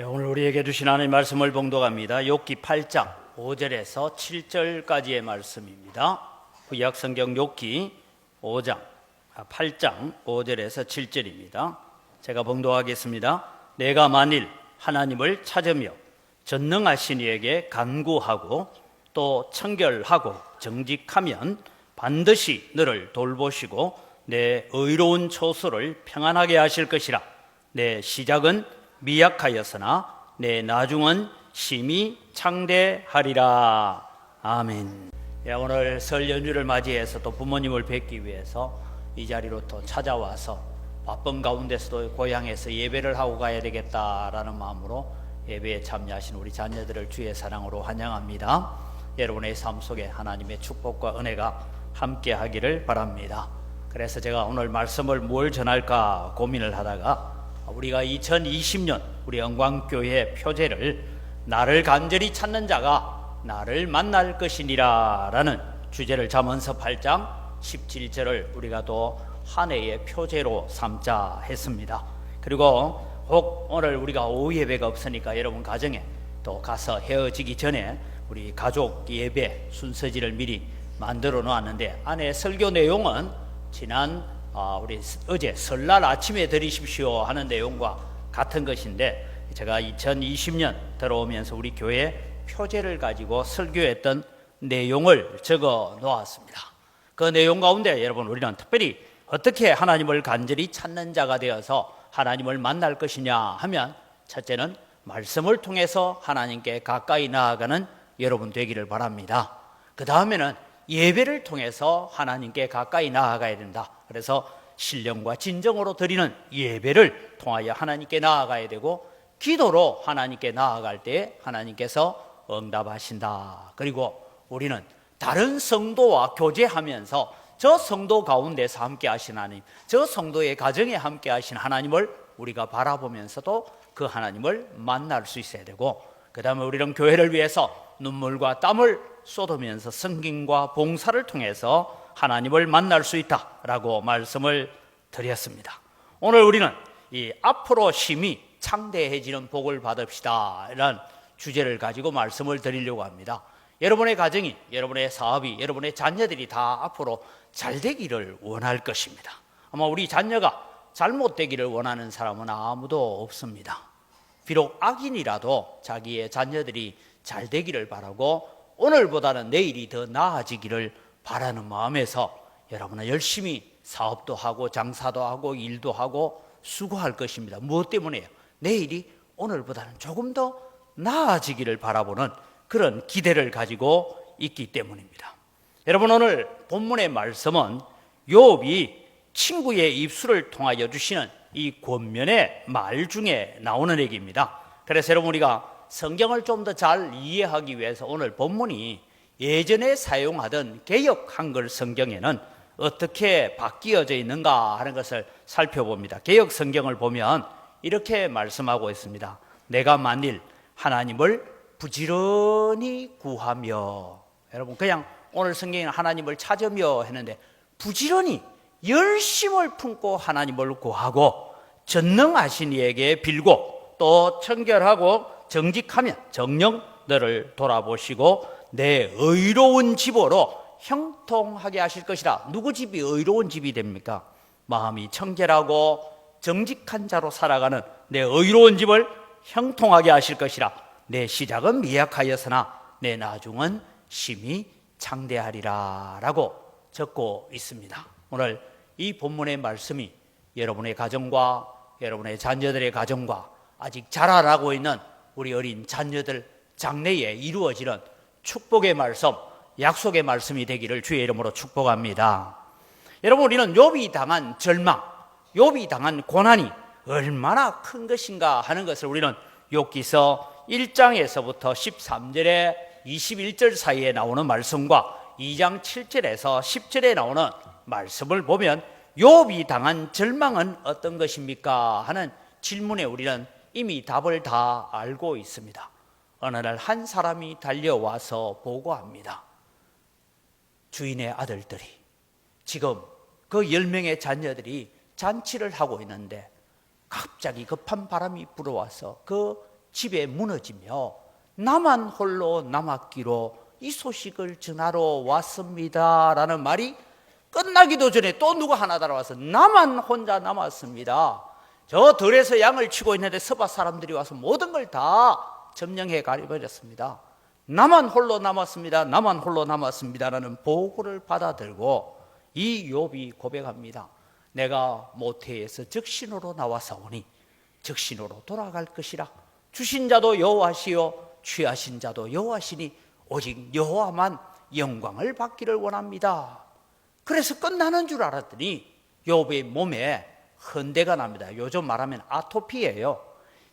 오늘 우리에게 주신 하나님의 말씀을 봉독합니다. 욥기 8장 5절에서 7절까지의 말씀입니다. 구약 성경 욥기 8장 5절에서 7절입니다. 제가 봉독하겠습니다. 내가 만일 하나님을 찾으며 전능하신 이에게 간구하고 또 청결하고 정직하면 반드시 너를 돌보시고 내 의로운 초소를 평안하게 하실 것이라. 내 시작은 미약하였으나 내 나중은 심히 창대하리라. 아멘. 오늘 설 연휴를 맞이해서 또 부모님을 뵙기 위해서 이 자리로 또 찾아와서 바쁜 가운데서도 고향에서 예배를 하고 가야 되겠다라는 마음으로 예배에 참여하신 우리 자녀들을 주의 사랑으로 환영합니다. 여러분의 삶 속에 하나님의 축복과 은혜가 함께 하기를 바랍니다. 그래서 제가 오늘 말씀을 뭘 전할까 고민을 하다가 우리가 2020년 우리 영광교회 표제를 나를 간절히 찾는 자가 나를 만날 것이니라 라는 주제를 잠언서 8장 17절을 우리가 또 한 해의 표제로 삼자 했습니다. 그리고 혹 오늘 우리가 오후 예배가 없으니까 여러분 가정에 또 가서 헤어지기 전에 우리 가족 예배 순서지를 미리 만들어 놓았는데 안에 설교 내용은 지난 우리 어제 설날 아침에 드리십시오 하는 내용과 같은 것인데, 제가 2020년 들어오면서 우리 교회 표제를 가지고 설교했던 내용을 적어 놓았습니다. 그 내용 가운데 여러분 우리는 특별히 어떻게 하나님을 간절히 찾는 자가 되어서 하나님을 만날 것이냐 하면, 첫째는 말씀을 통해서 하나님께 가까이 나아가는 여러분 되기를 바랍니다. 그 다음에는 예배를 통해서 하나님께 가까이 나아가야 된다. 그래서 신령과 진정으로 드리는 예배를 통하여 하나님께 나아가야 되고, 기도로 하나님께 나아갈 때 하나님께서 응답하신다. 그리고 우리는 다른 성도와 교제하면서 저 성도 가운데서 함께 하신 하나님, 저 성도의 가정에 함께 하신 하나님을 우리가 바라보면서도 그 하나님을 만날 수 있어야 되고, 그 다음에 우리는 교회를 위해서 눈물과 땀을 쏟으면서 성김과 봉사를 통해서 하나님을 만날 수 있다라고 말씀을 드렸습니다. 오늘 우리는 이 앞으로 심히 창대해지는 복을 받읍시다 이런 주제를 가지고 말씀을 드리려고 합니다. 여러분의 가정이, 여러분의 사업이, 여러분의 자녀들이 다 앞으로 잘 되기를 원할 것입니다. 아마 우리 자녀가 잘못되기를 원하는 사람은 아무도 없습니다. 비록 악인이라도 자기의 자녀들이 잘 되기를 바라고 오늘보다는 내일이 더 나아지기를 바라는 마음에서 여러분은 열심히 사업도 하고 장사도 하고 일도 하고 수고할 것입니다. 무엇 때문에요? 내일이 오늘보다는 조금 더 나아지기를 바라보는 그런 기대를 가지고 있기 때문입니다. 여러분, 오늘 본문의 말씀은 욥이 친구의 입술을 통하여 주시는 이 권면의 말 중에 나오는 얘기입니다. 그래서 여러분, 우리가 성경을 좀 더 잘 이해하기 위해서 오늘 본문이 예전에 사용하던 개역 한글 성경에는 어떻게 바뀌어져 있는가 하는 것을 살펴봅니다. 개역 성경을 보면 이렇게 말씀하고 있습니다. 내가 만일 하나님을 부지런히 구하며, 여러분 그냥 오늘 성경에는 하나님을 찾으며 했는데 부지런히 열심을 품고 하나님을 구하고 전능하신 이에게 빌고 또 청결하고 정직하면 정녕 너를 돌아보시고 내 의로운 집으로 형통하게 하실 것이라. 누구 집이 의로운 집이 됩니까? 마음이 청결하고 정직한 자로 살아가는 내 의로운 집을 형통하게 하실 것이라. 내 시작은 미약하였으나 내 나중은 심히 창대하리라 라고 적고 있습니다. 오늘 이 본문의 말씀이 여러분의 가정과 여러분의 자녀들의 가정과 아직 자라나고 있는 우리 어린 자녀들 장래에 이루어지는 축복의 말씀, 약속의 말씀이 되기를 주의 이름으로 축복합니다. 여러분, 우리는 욥이 당한 절망, 욥이 당한 고난이 얼마나 큰 것인가 하는 것을 우리는 욥기서 1장에서부터 13절에 21절 사이에 나오는 말씀과 2장 7절에서 10절에 나오는 말씀을 보면 욥이 당한 절망은 어떤 것입니까 하는 질문에 우리는 이미 답을 다 알고 있습니다. 어느 날 한 사람이 달려와서 보고합니다. 주인의 아들들이 지금 그 10명의 자녀들이 잔치를 하고 있는데 갑자기 급한 바람이 불어와서 그 집에 무너지며 나만 홀로 남았기로 이 소식을 전하러 왔습니다 라는 말이 끝나기도 전에 또 누가 하나 따라와서 나만 혼자 남았습니다. 저 들에서 양을 치고 있는데 서바 사람들이 와서 모든 걸 다 점령해 가버렸습니다. 나만 홀로 남았습니다. 나만 홀로 남았습니다라는 보고를 받아들고 이 욥이 고백합니다. 내가 모태에서 적신으로 나와서오니 적신으로 돌아갈 것이라. 주신 자도 여호와시요 취하신 자도 여호와시니 오직 여호와만 영광을 받기를 원합니다. 그래서 끝나는 줄 알았더니 욥의 몸에 헌대가 납니다. 요즘 말하면 아토피예요.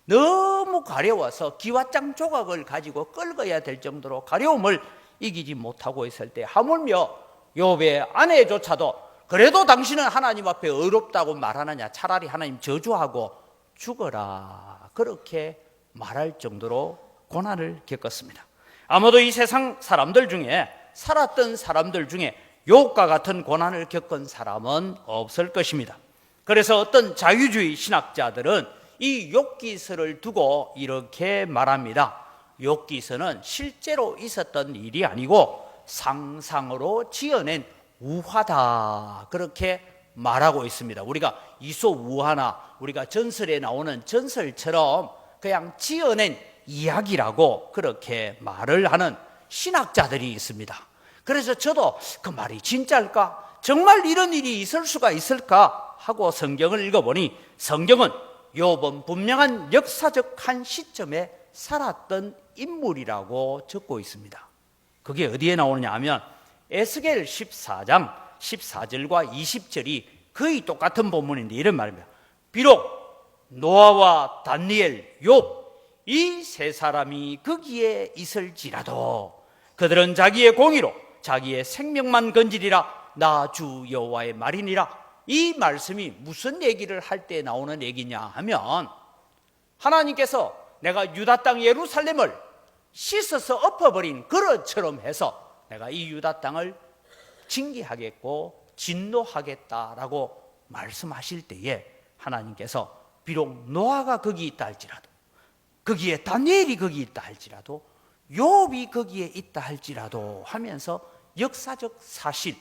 너무 가려워서 기와장 조각을 가지고 긁어야 될 정도로 가려움을 이기지 못하고 있을 때 하물며 욥의 아내조차도 그래도 당신은 하나님 앞에 의롭다고 말하느냐, 차라리 하나님 저주하고 죽어라, 그렇게 말할 정도로 고난을 겪었습니다. 아마도 이 세상 사람들 중에, 살았던 사람들 중에 욥과 같은 고난을 겪은 사람은 없을 것입니다. 그래서 어떤 자유주의 신학자들은 이 욥기서를 두고 이렇게 말합니다. 욥기서는 실제로 있었던 일이 아니고 상상으로 지어낸 우화다, 그렇게 말하고 있습니다. 우리가 이솝우화나 우리가 전설에 나오는 전설처럼 그냥 지어낸 이야기라고 그렇게 말을 하는 신학자들이 있습니다. 그래서 저도 그 말이 진짜일까? 정말 이런 일이 있을 수가 있을까? 하고 성경을 읽어보니 성경은 욥은 분명한 역사적 한 시점에 살았던 인물이라고 적고 있습니다. 그게 어디에 나오느냐 하면 에스겔 14장 14절과 20절이 거의 똑같은 본문인데 이런 말입니다. 비록 노아와 다니엘, 욥 이 세 사람이 거기에 있을지라도 그들은 자기의 공의로 자기의 생명만 건지리라. 나 주 여호와의 말이니라. 이 말씀이 무슨 얘기를 할 때 나오는 얘기냐 하면 하나님께서 내가 유다 땅 예루살렘을 씻어서 엎어버린 그릇처럼 해서 내가 이 유다 땅을 징계하겠고 진노하겠다라고 말씀하실 때에 하나님께서 비록 노아가 거기 있다 할지라도, 거기에 다니엘이 거기 있다 할지라도, 욥이 거기에 있다 할지라도 하면서 역사적 사실,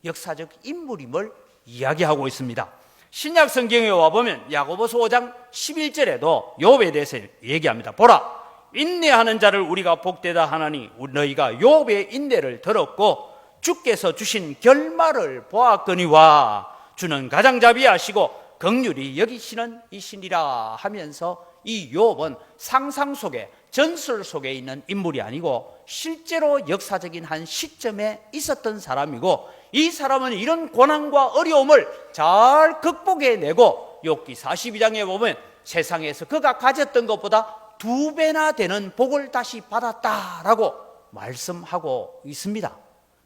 역사적 인물임을 이야기하고 있습니다. 신약 성경에 와보면 야고보서 5장 11절에도 욥에 대해서 얘기합니다. 보라, 인내하는 자를 우리가 복되다 하나니 너희가 욥의 인내를 들었고 주께서 주신 결말을 보았거니와 주는 가장자비하시고 긍휼히 여기시는 이시니라 하면서 이 욥은 상상 속에, 전설 속에 있는 인물이 아니고 실제로 역사적인 한 시점에 있었던 사람이고, 이 사람은 이런 고난과 어려움을 잘 극복해내고 욥기 42장에 보면 세상에서 그가 가졌던 것보다 2배나 되는 복을 다시 받았다라고 말씀하고 있습니다.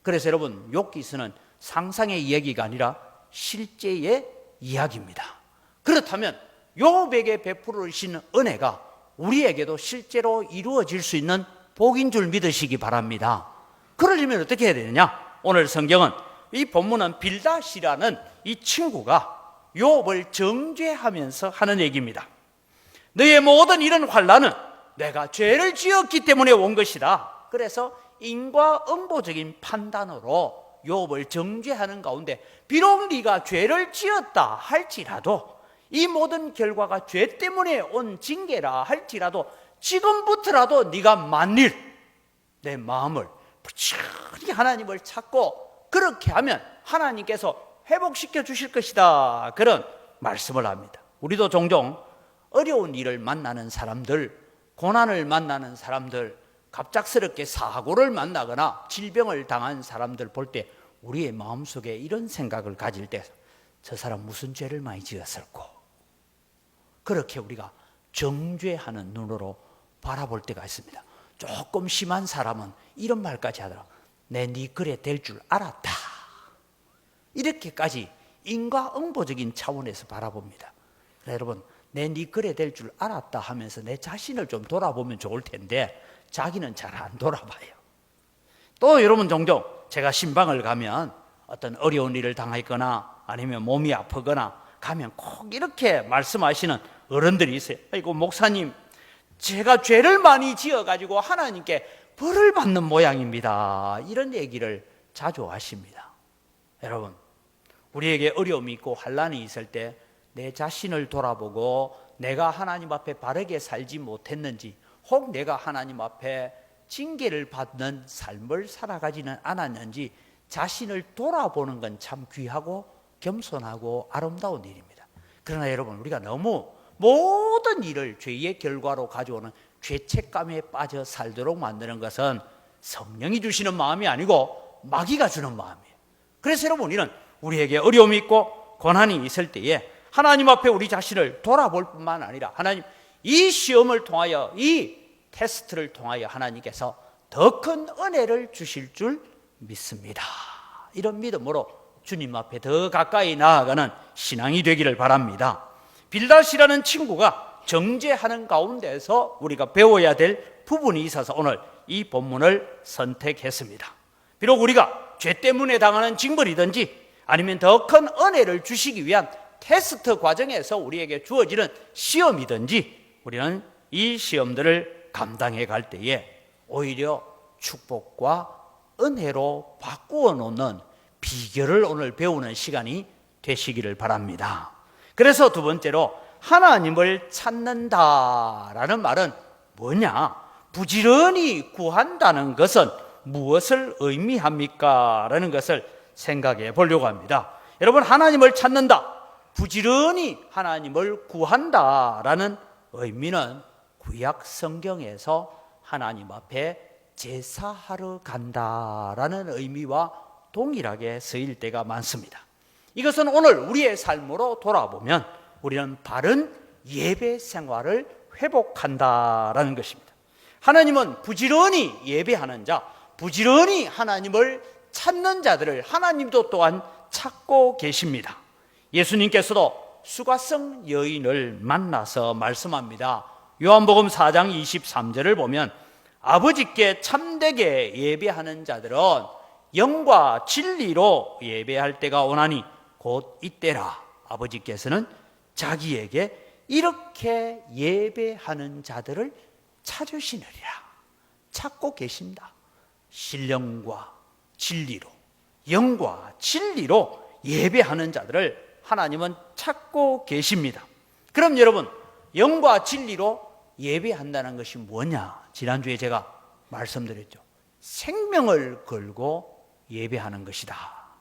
그래서 여러분, 욥기서는 상상의 이야기가 아니라 실제의 이야기입니다. 그렇다면 욥에게 베풀으신 은혜가 우리에게도 실제로 이루어질 수 있는 복인 줄 믿으시기 바랍니다. 그러려면 어떻게 해야 되느냐? 오늘 성경은 이 본문은 빌닷이라는 이 친구가 욥을 정죄하면서 하는 얘기입니다. 너의 모든 이런 환난은 내가 죄를 지었기 때문에 온 것이다. 그래서 인과응보적인 판단으로 욥을 정죄하는 가운데 비록 네가 죄를 지었다 할지라도, 이 모든 결과가 죄 때문에 온 징계라 할지라도 지금부터라도 네가 만일 내 마음을 부지런히 하나님을 찾고 그렇게 하면 하나님께서 회복시켜 주실 것이다, 그런 말씀을 합니다. 우리도 종종 어려운 일을 만나는 사람들, 고난을 만나는 사람들, 갑작스럽게 사고를 만나거나 질병을 당한 사람들 볼 때 우리의 마음속에 이런 생각을 가질 때, 저 사람 무슨 죄를 많이 지었을꼬? 그렇게 우리가 정죄하는 눈으로 바라볼 때가 있습니다. 조금 심한 사람은 이런 말까지 하더라. 내 네 그래 될 줄 알았다. 이렇게까지 인과응보적인 차원에서 바라봅니다. 여러분, 내 네 그래 될 줄 알았다 하면서 내 자신을 좀 돌아보면 좋을 텐데 자기는 잘 안 돌아봐요. 또 여러분, 종종 제가 신방을 가면 어떤 어려운 일을 당했거나 아니면 몸이 아프거나 가면 꼭 이렇게 말씀하시는 어른들이 있어요. 아이고 목사님, 제가 죄를 많이 지어가지고 하나님께 벌을 받는 모양입니다. 이런 얘기를 자주 하십니다. 여러분, 우리에게 어려움이 있고 환난이 있을 때 내 자신을 돌아보고 내가 하나님 앞에 바르게 살지 못했는지, 혹 내가 하나님 앞에 징계를 받는 삶을 살아가지는 않았는지 자신을 돌아보는 건 참 귀하고 겸손하고 아름다운 일입니다. 그러나 여러분, 우리가 너무 모든 일을 죄의 결과로 가져오는 죄책감에 빠져 살도록 만드는 것은 성령이 주시는 마음이 아니고 마귀가 주는 마음이에요. 그래서 여러분, 우리는 우리에게 어려움이 있고 고난이 있을 때에 하나님 앞에 우리 자신을 돌아볼 뿐만 아니라 하나님, 이 시험을 통하여, 이 테스트를 통하여 하나님께서 더 큰 은혜를 주실 줄 믿습니다. 이런 믿음으로 주님 앞에 더 가까이 나아가는 신앙이 되기를 바랍니다. 빌닷이라는 친구가 정죄하는 가운데서 우리가 배워야 될 부분이 있어서 오늘 이 본문을 선택했습니다. 비록 우리가 죄 때문에 당하는 징벌이든지 아니면 더 큰 은혜를 주시기 위한 테스트 과정에서 우리에게 주어지는 시험이든지 우리는 이 시험들을 감당해 갈 때에 오히려 축복과 은혜로 바꾸어 놓는 비결을 오늘 배우는 시간이 되시기를 바랍니다. 그래서 두 번째로 하나님을 찾는다라는 말은 뭐냐? 부지런히 구한다는 것은 무엇을 의미합니까? 라는 것을 생각해 보려고 합니다. 여러분, 하나님을 찾는다, 부지런히 하나님을 구한다라는 의미는 구약 성경에서 하나님 앞에 제사하러 간다라는 의미와 동일하게 쓰일 때가 많습니다. 이것은 오늘 우리의 삶으로 돌아보면 우리는 바른 예배 생활을 회복한다라는 것입니다. 하나님은 부지런히 예배하는 자, 부지런히 하나님을 찾는 자들을 하나님도 또한 찾고 계십니다. 예수님께서도 수가성 여인을 만나서 말씀합니다. 요한복음 4장 23절을 보면 아버지께 참되게 예배하는 자들은 영과 진리로 예배할 때가 오나니 곧 이때라. 아버지께서는 자기에게 이렇게 예배하는 자들을 찾으시느리라. 찾고 계신다. 신령과 진리로, 영과 진리로 예배하는 자들을 하나님은 찾고 계십니다. 그럼 여러분, 영과 진리로 예배한다는 것이 뭐냐? 지난주에 제가 말씀드렸죠. 생명을 걸고 예배하는 것이다.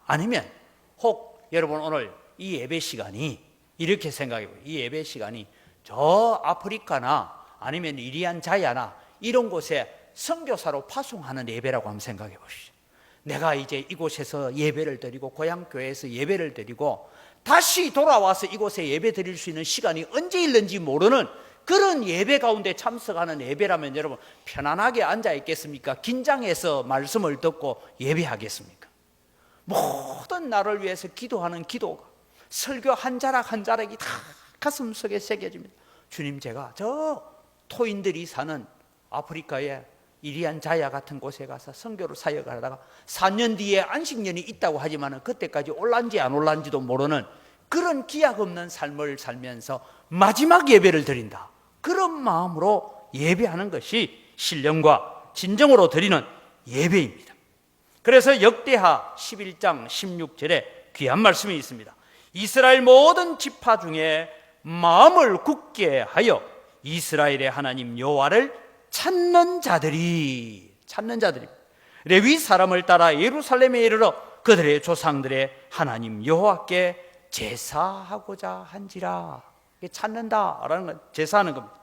아니면 혹 여러분, 오늘 이 예배 시간이 이렇게 생각해보세요. 이 예배 시간이 저 아프리카나 아니면 이리안 자야나 이런 곳에 선교사로 파송하는 예배라고 한번 생각해 보시죠. 내가 이제 이곳에서 예배를 드리고 고향 교회에서 예배를 드리고 다시 돌아와서 이곳에 예배 드릴 수 있는 시간이 언제 있는지 모르는 그런 예배 가운데 참석하는 예배라면 여러분, 편안하게 앉아 있겠습니까? 긴장해서 말씀을 듣고 예배하겠습니까? 모든 나를 위해서 기도하는 기도가, 설교 한 자락 한 자락이 다 가슴속에 새겨집니다. 주님, 제가 저 토인들이 사는 아프리카의 이리안 자야 같은 곳에 가서 선교를 사역을 하다가 4년 뒤에 안식년이 있다고 하지만 그때까지 올란지 안 올란지도 모르는 그런 기약 없는 삶을 살면서 마지막 예배를 드린다. 그런 마음으로 예배하는 것이 신령과 진정으로 드리는 예배입니다. 그래서 역대하 11장 16절에 귀한 말씀이 있습니다. 이스라엘 모든 지파 중에 마음을 굳게 하여 이스라엘의 하나님 여호와를 찾는 자들이 레위 사람을 따라 예루살렘에 이르러 그들의 조상들의 하나님 여호와께 제사하고자 한지라. 찾는다라는 건 제사하는 겁니다.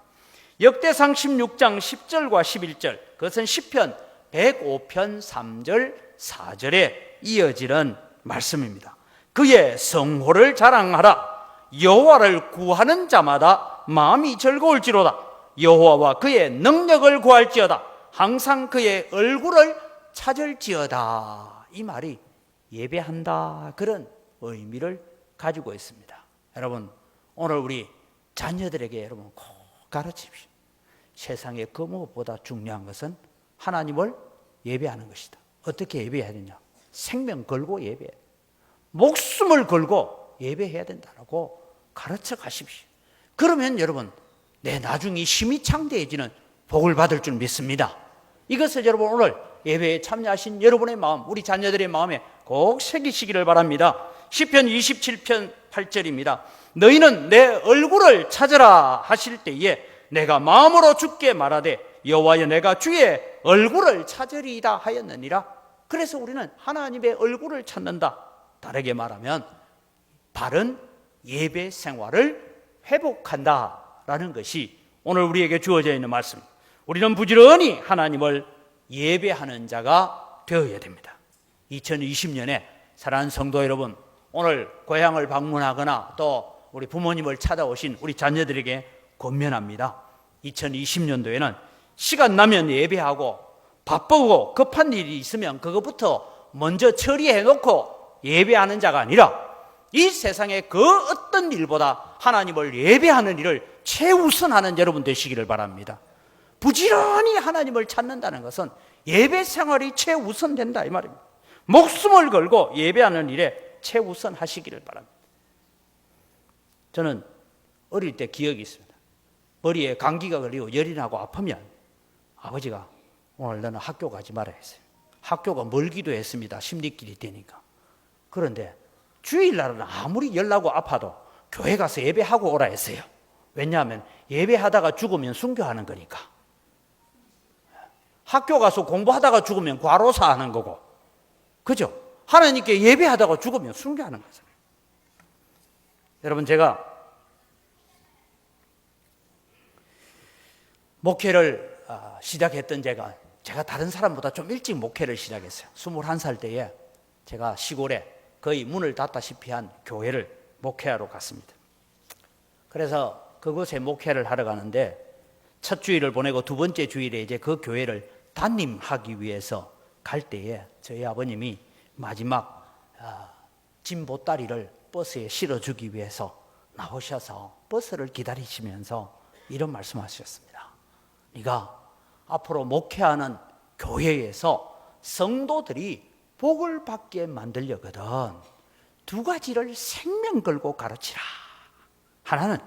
역대상 16장 10절과 11절, 그것은 시편 105편 3절 4절에 이어지는 말씀입니다. 그의 성호를 자랑하라. 여호와를 구하는 자마다 마음이 즐거울지로다. 여호와와 그의 능력을 구할지어다. 항상 그의 얼굴을 찾을지어다. 이 말이 예배한다, 그런 의미를 가지고 있습니다. 여러분, 오늘 우리 자녀들에게 여러분 꼭 가르치십시오. 세상에 그 무엇보다 중요한 것은 하나님을 예배하는 것이다. 어떻게 예배해야 되냐? 생명 걸고 예배해야 된다. 목숨을 걸고 예배해야 된다라고 가르쳐 가십시오. 그러면 여러분, 내 나중이 힘이 창대해지는 복을 받을 줄 믿습니다. 이것을 여러분 오늘 예배에 참여하신 여러분의 마음, 우리 자녀들의 마음에 꼭 새기시기를 바랍니다. 시편 27편 8절입니다. 너희는 내 얼굴을 찾으라 하실 때에 내가 마음으로 주께 말하되 여호와여 내가 주의 얼굴을 찾으리이다 하였느니라. 그래서 우리는 하나님의 얼굴을 찾는다. 다르게 말하면 바른 예배 생활을 회복한다라는 것이 오늘 우리에게 주어져 있는 말씀. 우리는 부지런히 하나님을 예배하는 자가 되어야 됩니다. 2020년에 사랑하는 성도 여러분, 오늘 고향을 방문하거나 또 우리 부모님을 찾아오신 우리 자녀들에게 권면합니다. 2020년도에는 시간 나면 예배하고 바쁘고 급한 일이 있으면 그것부터 먼저 처리해 놓고 예배하는 자가 아니라 이 세상의 그 어떤 일보다 하나님을 예배하는 일을 최우선하는 여러분 되시기를 바랍니다. 부지런히 하나님을 찾는다는 것은 예배 생활이 최우선된다 이 말입니다. 목숨을 걸고 예배하는 일에 최우선 하시기를 바랍니다. 저는 어릴 때 기억이 있습니다. 머리에 감기가 걸리고 열이 나고 아프면 아버지가 오늘 너는 학교 가지 말아야 했어요. 학교가 멀기도 했습니다. 심리길이 되니까. 그런데 주일날은 아무리 열 나고 아파도 교회 가서 예배하고 오라 했어요. 왜냐하면 예배하다가 죽으면 순교하는 거니까. 학교 가서 공부하다가 죽으면 과로사 하는 거고, 그죠? 하나님께 예배하다가 죽으면 순교하는 거잖아요. 여러분, 제가 목회를 시작했던 제가 다른 사람보다 좀 일찍 목회를 시작했어요. 21살 때에 제가 시골에 거의 문을 닫다시피 한 교회를 목회하러 갔습니다. 그래서 그곳에 목회를 하러 가는데 첫 주일을 보내고 두 번째 주일에 이제 그 교회를 담임하기 위해서 갈 때에 저희 아버님이 마지막 짐 보따리를 버스에 실어주기 위해서 나오셔서 버스를 기다리시면서 이런 말씀하셨습니다. 네가 앞으로 목회하는 교회에서 성도들이 복을 받게 만들려거든 두 가지를 생명 걸고 가르치라. 하나는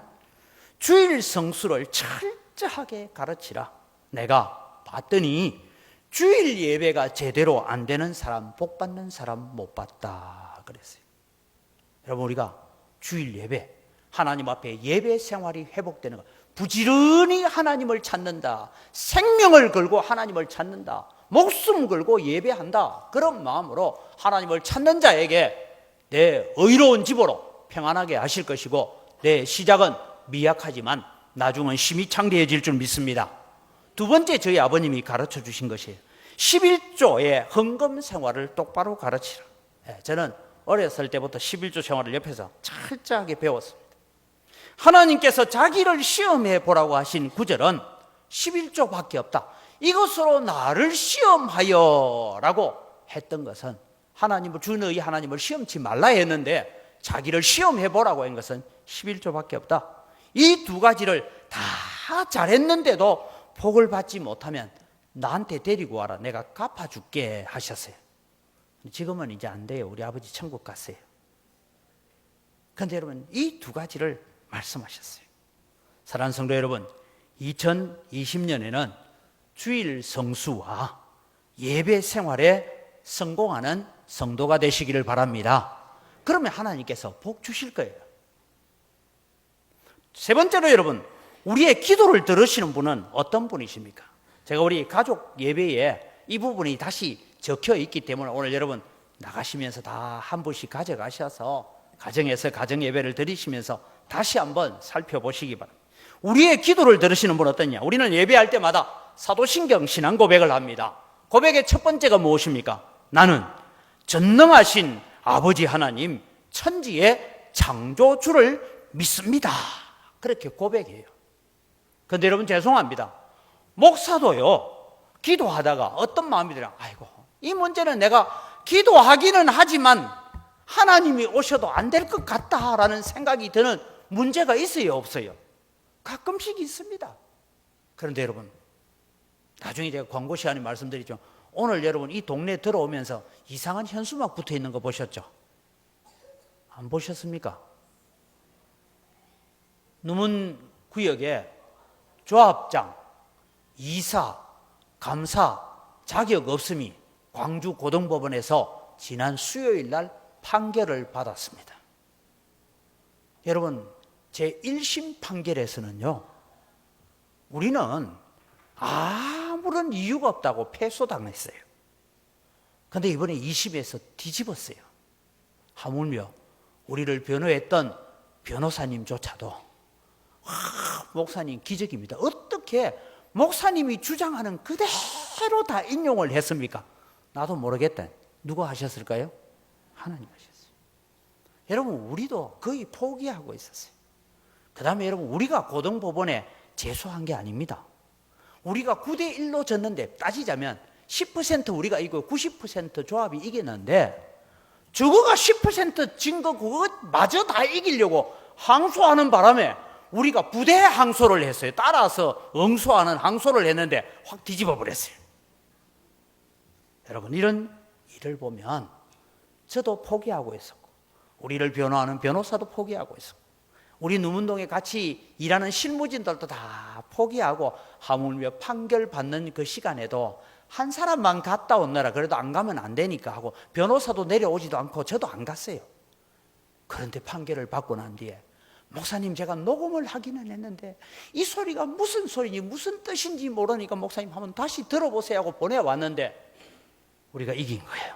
주일 성수를 철저하게 가르치라. 내가 봤더니 주일 예배가 제대로 안 되는 사람, 복 받는 사람 못 봤다 그랬어요. 여러분, 우리가 주일 예배, 하나님 앞에 예배 생활이 회복되는 것, 부지런히 하나님을 찾는다, 생명을 걸고 하나님을 찾는다, 목숨 걸고 예배한다, 그런 마음으로 하나님을 찾는 자에게 내 의로운 집으로 평안하게 하실 것이고, 내 시작은 미약하지만 나중은 힘이 창대해질 줄 믿습니다. 두 번째, 저희 아버님이 가르쳐 주신 것이에요. 11조의 헌금 생활을 똑바로 가르치라. 저는 어렸을 때부터 11조 생활을 옆에서 철저하게 배웠습니다. 하나님께서 자기를 시험해 보라고 하신 구절은 11조밖에 없다. 이것으로 나를 시험하여 라고 했던 것은 하나님을, 주 너희 하나님을 시험치 말라 했는데 자기를 시험해 보라고 한 것은 11조밖에 없다. 이 두 가지를 다 잘했는데도 복을 받지 못하면 나한테 데리고 와라. 내가 갚아줄게 하셨어요. 지금은 이제 안 돼요. 우리 아버지 천국 갔어요. 그런데 여러분, 이 두 가지를 말씀하셨어요. 사랑하는 성도 여러분, 2020년에는 주일 성수와 예배 생활에 성공하는 성도가 되시기를 바랍니다. 그러면 하나님께서 복 주실 거예요. 세 번째로 여러분, 우리의 기도를 들으시는 분은 어떤 분이십니까? 제가 우리 가족 예배에 이 부분이 다시 적혀 있기 때문에 오늘 여러분 나가시면서 다 한 분씩 가져가셔서 가정에서 가정 예배를 드리시면서 다시 한번 살펴보시기 바랍니다. 우리의 기도를 들으시는 분은 어떠냐? 우리는 예배할 때마다 사도신경 신앙 고백을 합니다. 고백의 첫 번째가 무엇입니까? 나는 전능하신 아버지 하나님 천지의 창조주를 믿습니다. 그렇게 고백해요. 그런데 여러분, 죄송합니다. 목사도요, 기도하다가 어떤 마음이 들어요? 아이고, 이 문제는 내가 기도하기는 하지만 하나님이 오셔도 안 될 것 같다라는 생각이 드는 문제가 있어요, 없어요? 가끔씩 있습니다. 그런데 여러분, 나중에 제가 광고 시간에 말씀드리죠. 오늘 여러분 이 동네 들어오면서 이상한 현수막 붙어 있는 거 보셨죠? 안 보셨습니까? 누문 구역에 조합장, 이사, 감사 자격 없음이 광주 고등법원에서 지난 수요일 날 판결을 받았습니다. 여러분, 제1심 판결에서는요, 우리는 아무런 이유가 없다고 패소당했어요. 그런데 이번에 2심에서 뒤집었어요. 하물며 우리를 변호했던 변호사님조차도 목사님 기적입니다. 어떻게 목사님이 주장하는 그대로 다 인용을 했습니까? 나도 모르겠다. 누가 하셨을까요? 하나님 하셨어요. 여러분, 우리도 거의 포기하고 있었어요. 그 다음에 여러분, 우리가 고등법원에 제소한 게 아닙니다. 우리가 9대1로 졌는데, 따지자면 10% 우리가 이기고 90% 조합이 이겼는데, 저거가 10% 진 거 그거마저 다 이기려고 항소하는 바람에 우리가 부대 항소를 했어요. 따라서 응소하는 항소를 했는데 확 뒤집어 버렸어요. 여러분, 이런 일을 보면 저도 포기하고 있었고, 우리를 변호하는 변호사도 포기하고 있었고, 우리 누문동에 같이 일하는 실무진들도 다 포기하고, 하물며 판결 받는 그 시간에도 한 사람만 갔다 온나라, 그래도 안 가면 안 되니까 하고, 변호사도 내려오지도 않고 저도 안 갔어요. 그런데 판결을 받고 난 뒤에, 목사님, 제가 녹음을 하기는 했는데 이 소리가 무슨 소리인지 무슨 뜻인지 모르니까 목사님 한번 다시 들어보세요 하고 보내왔는데 우리가 이긴 거예요.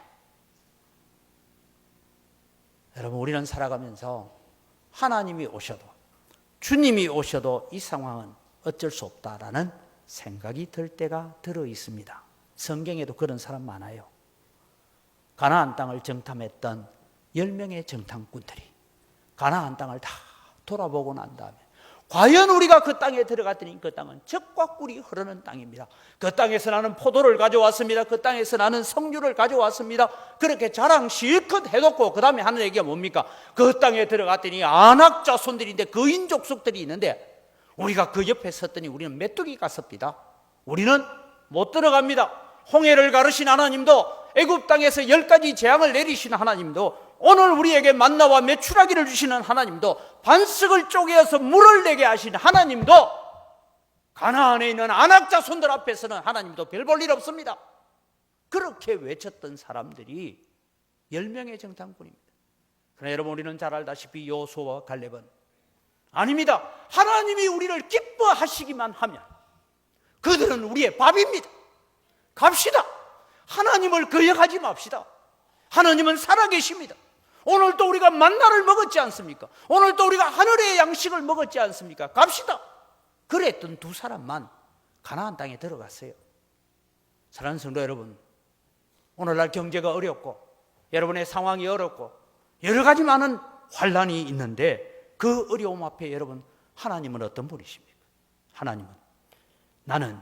여러분, 우리는 살아가면서 하나님이 오셔도, 주님이 오셔도 이 상황은 어쩔 수 없다라는 생각이 들 때가 들어 있습니다. 성경에도 그런 사람 많아요. 가나안 땅을 정탐했던 10명의 정탐꾼들이 가나안 땅을 다 돌아보고 난 다음에, 과연 우리가 그 땅에 들어갔더니 그 땅은 젖과 꿀이 흐르는 땅입니다. 그 땅에서 나는 포도를 가져왔습니다. 그 땅에서 나는 석류를 가져왔습니다. 그렇게 자랑 실컷 해놓고 그 다음에 하는 얘기가 뭡니까? 그 땅에 들어갔더니 안악 자손들인데 거인 족속들이 있는데, 우리가 그 옆에 섰더니 우리는 메뚜기 같습니다. 우리는 못 들어갑니다. 홍해를 가르신 하나님도, 애굽 땅에서 10가지 재앙을 내리신 하나님도, 오늘 우리에게 만나와 메추라기를 주시는 하나님도, 반석을 쪼개어서 물을 내게 하신 하나님도, 가나안에 있는 안악 자손들 앞에서는 하나님도 별 볼 일 없습니다. 그렇게 외쳤던 사람들이 10명의 정탐꾼입니다. 그러나 여러분, 우리는 잘 알다시피 여호수아와 갈렙은 아닙니다. 하나님이 우리를 기뻐하시기만 하면 그들은 우리의 밥입니다. 갑시다. 하나님을 거역하지 맙시다. 하나님은 살아계십니다. 오늘도 우리가 만나를 먹었지 않습니까? 오늘도 우리가 하늘의 양식을 먹었지 않습니까? 갑시다. 그랬던 두 사람만 가나안 땅에 들어갔어요. 사랑하는 성도 여러분, 오늘날 경제가 어렵고 여러분의 상황이 어렵고 여러 가지 많은 환란이 있는데, 그 어려움 앞에 여러분, 하나님은 어떤 분이십니까? 하나님은, 나는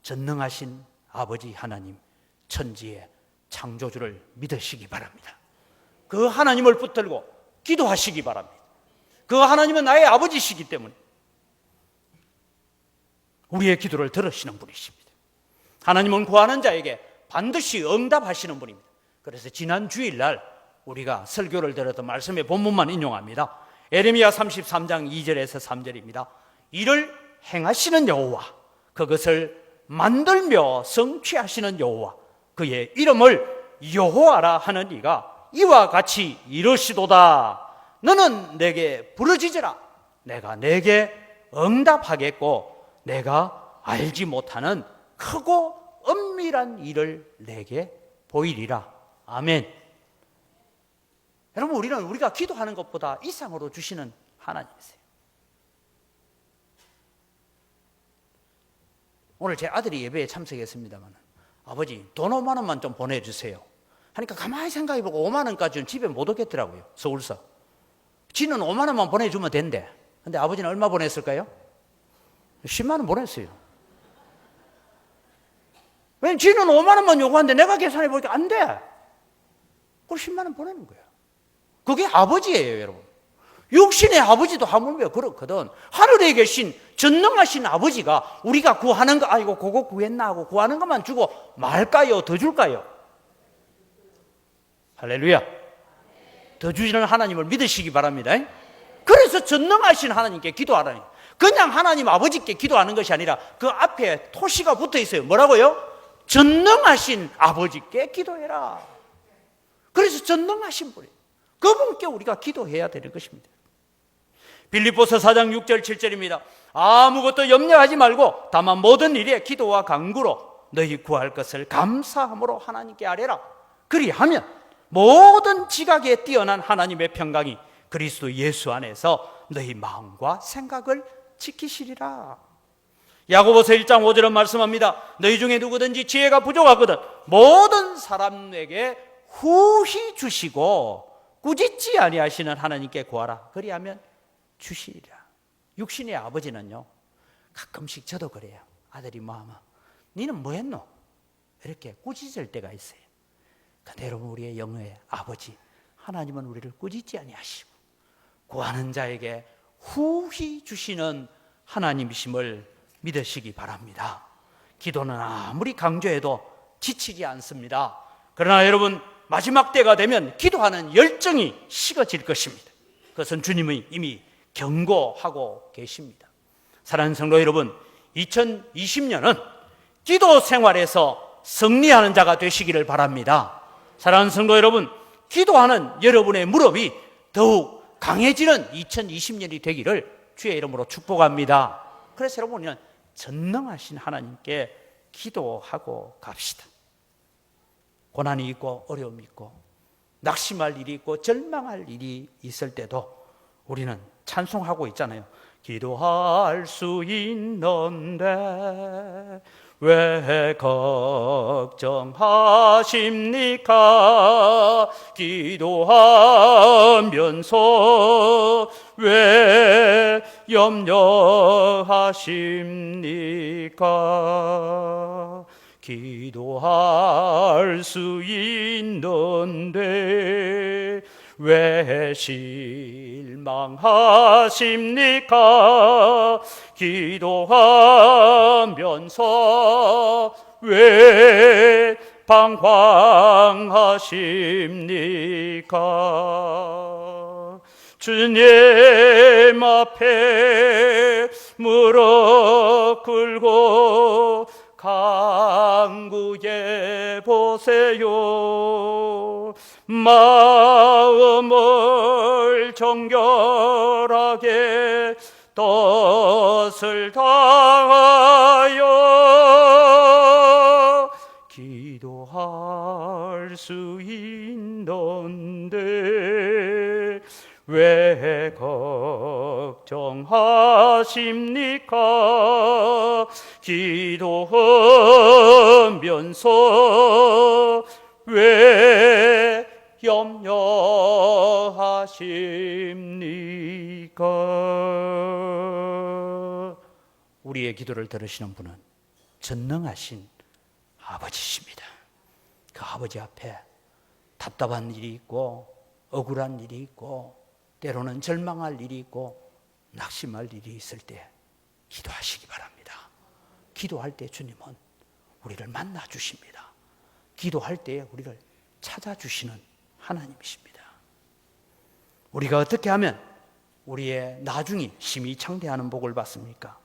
전능하신 아버지 하나님, 천지의 창조주를 믿으시기 바랍니다. 그 하나님을 붙들고 기도하시기 바랍니다. 그 하나님은 나의 아버지시기 때문에 우리의 기도를 들으시는 분이십니다. 하나님은 구하는 자에게 반드시 응답하시는 분입니다. 그래서 지난 주일날 우리가 설교를 들었던 말씀의 본문만 인용합니다. 에레미야 33장 2절에서 3절입니다. 이를 행하시는 여호와, 그것을 만들며 성취하시는 여호와, 그의 이름을 여호와라 하는 이가 이와 같이 이르시도다. 너는 내게 부르짖으라. 내가 내게 응답하겠고 내가 알지 못하는 크고 엄밀한 일을 내게 보이리라. 아멘. 여러분, 우리는 우리가 기도하는 것보다 이상으로 주시는 하나님이세요. 오늘 제 아들이 예배에 참석했습니다만, 아버지 돈 5만 원만 좀 보내주세요 하니까 가만히 생각해보고 5만 원까지는 집에 못 오겠더라고요. 서울서. 지는 5만 원만 보내주면 된대. 근데 아버지는 얼마 보냈을까요? 10만 원 보냈어요. 왜냐면 지는 5만 원만 요구하는데 내가 계산해보니까 안 돼. 그걸 10만 원 보내는 거예요. 그게 아버지예요, 여러분. 육신의 아버지도 하물며 그렇거든. 하늘에 계신 전능하신 아버지가 우리가 구하는 거, 아이고 그거 구했나 하고 구하는 것만 주고 말까요? 더 줄까요? 할렐루야. 더 주시는 하나님을 믿으시기 바랍니다. 그래서 전능하신 하나님께 기도하라니. 그냥 하나님 아버지께 기도하는 것이 아니라 그 앞에 토시가 붙어 있어요. 뭐라고요? 전능하신 아버지께 기도해라. 그래서 전능하신 분이에요. 그분께 우리가 기도해야 되는 것입니다. 빌립보서 4장 6절 7절입니다. 아무것도 염려하지 말고 다만 모든 일에 기도와 간구로 너희 구할 것을 감사함으로 하나님께 아뢰라. 그리하면 모든 지각에 뛰어난 하나님의 평강이 그리스도 예수 안에서 너희 마음과 생각을 지키시리라. 야고보서 1장 5절은 말씀합니다. 너희 중에 누구든지 지혜가 부족하거든 모든 사람에게 후히 주시고 꾸짖지 아니하시는 하나님께 구하라. 그리하면 주시리라. 육신의 아버지는요, 가끔씩 저도 그래요. 아들이 뭐하면 니는 뭐 했노? 이렇게 꾸짖을 때가 있어요. 근데 여러분, 우리의 영의 아버지 하나님은 우리를 꾸짖지 아니하시고 구하는 자에게 후히 주시는 하나님이심을 믿으시기 바랍니다. 기도는 아무리 강조해도 지치지 않습니다. 그러나 여러분, 마지막 때가 되면 기도하는 열정이 식어질 것입니다. 그것은 주님이 이미 경고하고 계십니다. 사랑하는 성도 여러분, 2020년은 기도 생활에서 승리하는 자가 되시기를 바랍니다. 사랑하는 성도 여러분, 기도하는 여러분의 무릎이 더욱 강해지는 2020년이 되기를 주의 이름으로 축복합니다. 그래서 여러분, 우리는 전능하신 하나님께 기도하고 갑시다. 고난이 있고 어려움이 있고 낙심할 일이 있고 절망할 일이 있을 때도 우리는 찬송하고 있잖아요. 기도할 수 있는데 왜 걱정하십니까? 기도하면서 왜 염려하십니까? 기도할 수 있는데 왜 실망하십니까? 기도하면서 왜 방황하십니까? 주님 앞에 무릎 꿇고 간구해 보세요. 마음을 정결하게 뜻을 다하여 기도할 수 있는데 왜 걱정하십니까? 기도하면서 왜 염려하십니까? 우리의 기도를 들으시는 분은 전능하신 아버지십니다. 그 아버지 앞에 답답한 일이 있고 억울한 일이 있고 때로는 절망할 일이 있고 낙심할 일이 있을 때 기도하시기 바랍니다. 기도할 때 주님은 우리를 만나 주십니다. 기도할 때 우리를 찾아주시는 하나님이십니다. 우리가 어떻게 하면 우리의 나중이 심히 창대하는 복을 받습니까?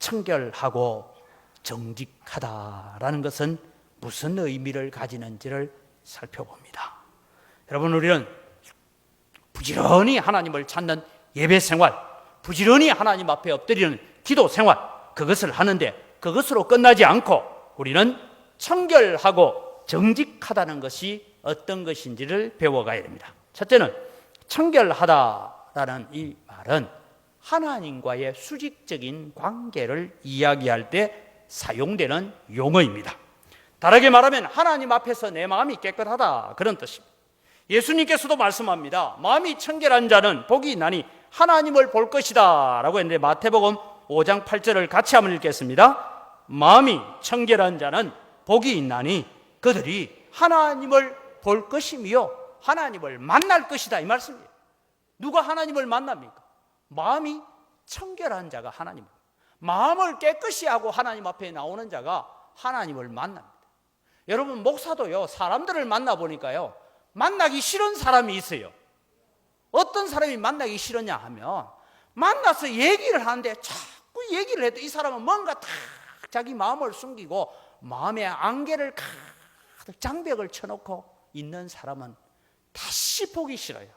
청결하고 정직하다라는 것은 무슨 의미를 가지는지를 살펴봅니다. 여러분, 우리는 부지런히 하나님을 찾는 예배 생활, 부지런히 하나님 앞에 엎드리는 기도 생활, 그것을 하는데 그것으로 끝나지 않고 우리는 청결하고 정직하다는 것이 어떤 것인지를 배워가야 됩니다. 첫째는 청결하다라는 이 말은 하나님과의 수직적인 관계를 이야기할 때 사용되는 용어입니다. 다르게 말하면 하나님 앞에서 내 마음이 깨끗하다, 그런 뜻입니다. 예수님께서도 말씀합니다. 마음이 청결한 자는 복이 있나니 하나님을 볼 것이다 라고 했는데, 마태복음 5장 8절을 같이 한번 읽겠습니다. 마음이 청결한 자는 복이 있나니 그들이 하나님을 볼 것이며 하나님을 만날 것이다, 이 말씀이에요. 누가 하나님을 만납니까? 마음이 청결한 자가 하나님을, 마음을 깨끗이 하고 하나님 앞에 나오는 자가 하나님을 만납니다. 여러분, 목사도요, 사람들을 만나보니까요, 만나기 싫은 사람이 있어요. 어떤 사람이 만나기 싫으냐 하면 만나서 얘기를 하는데 자꾸 얘기를 해도 이 사람은 뭔가 다 자기 마음을 숨기고 마음의 안개를 가득 장벽을 쳐놓고 있는 사람은 다시 보기 싫어요.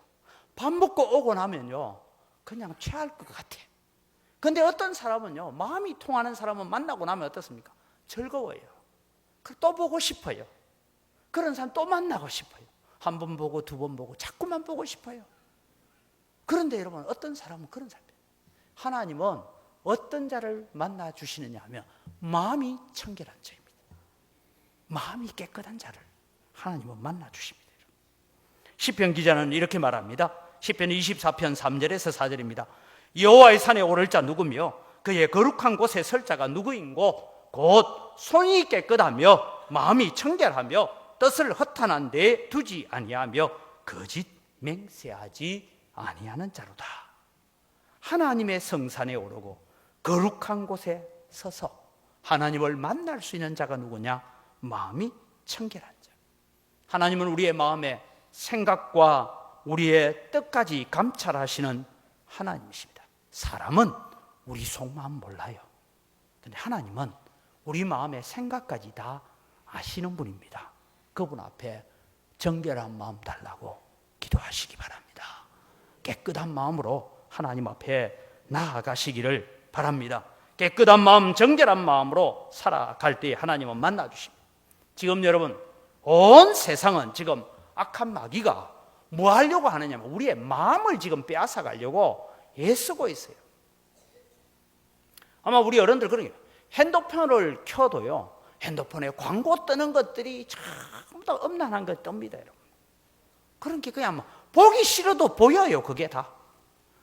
밥 먹고 오고 나면요 그냥 취할 것 같아. 근데 어떤 사람은요 마음이 통하는 사람은 만나고 나면 어떻습니까? 즐거워요. 또 보고 싶어요. 그런 사람 또 만나고 싶어요. 한 번 보고 두 번 보고 자꾸만 보고 싶어요. 그런데 여러분 어떤 사람은 그런 사람이에요. 하나님은 어떤 자를 만나 주시느냐 하면 마음이 청결한 자입니다. 마음이 깨끗한 자를 하나님은 만나 주십니다. 시편 기자는 이렇게 말합니다. 시편 24편 3절에서 4절입니다. 여호와의 산에 오를 자 누구며 그의 거룩한 곳에 설 자가 누구인고 곧 손이 깨끗하며 마음이 청결하며 뜻을 허탄한 데 두지 아니하며 거짓 맹세하지 아니하는 자로다. 하나님의 성산에 오르고 거룩한 곳에 서서 하나님을 만날 수 있는 자가 누구냐? 마음이 청결한 자. 하나님은 우리의 마음의 생각과 우리의 뜻까지 감찰하시는 하나님이십니다. 사람은 우리 속마음 몰라요. 그런데 하나님은 우리 마음의 생각까지 다 아시는 분입니다. 그분 앞에 정결한 마음 달라고 기도하시기 바랍니다. 깨끗한 마음으로 하나님 앞에 나아가시기를 바랍니다. 깨끗한 마음, 정결한 마음으로 살아갈 때 하나님은 만나주십니다. 지금 여러분 온 세상은 지금 악한 마귀가 뭐 하려고 하느냐면 우리의 마음을 지금 빼앗아 가려고 애쓰고 있어요. 아마 우리 어른들 그런 게 핸드폰을 켜도요 핸드폰에 광고 뜨는 것들이 전부 다 음란한 것 뜹니다. 여러분. 그런 게 그냥 보기 싫어도 보여요. 그게 다.